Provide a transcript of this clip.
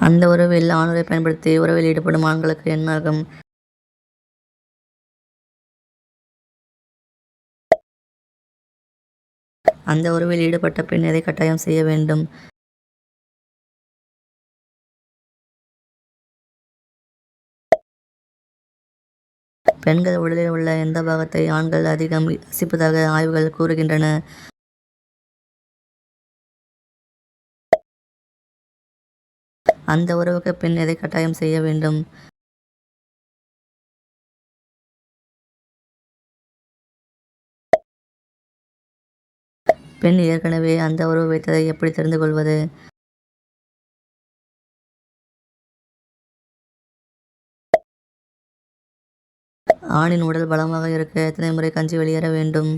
அந்த உறவில் ஆணுறை பயன்படுத்தி உறவில் ஈடுபடும் ஆண்களுக்கு என்னாகும்? அந்த உறவில் ஈடுபட்ட பின் எதை கட்டாயம் செய்ய வேண்டும்? பெண்கள் உடலில் உள்ள எந்த பாகத்தை ஆண்கள் அதிகம் ரசிப்பதாக ஆய்வுகள் கூறுகின்றன? அந்த உறவுக்கு பின் எதை கட்டாயம் செய்ய வேண்டும்? பெண் ஏற்கனவே அந்த உறவு வைத்ததை எப்படி தெரிந்து கொள்வது? ஆணின் உடல் பலமாக இருக்க எத்தனை முறை கஞ்சி வெளியேற வேண்டும்?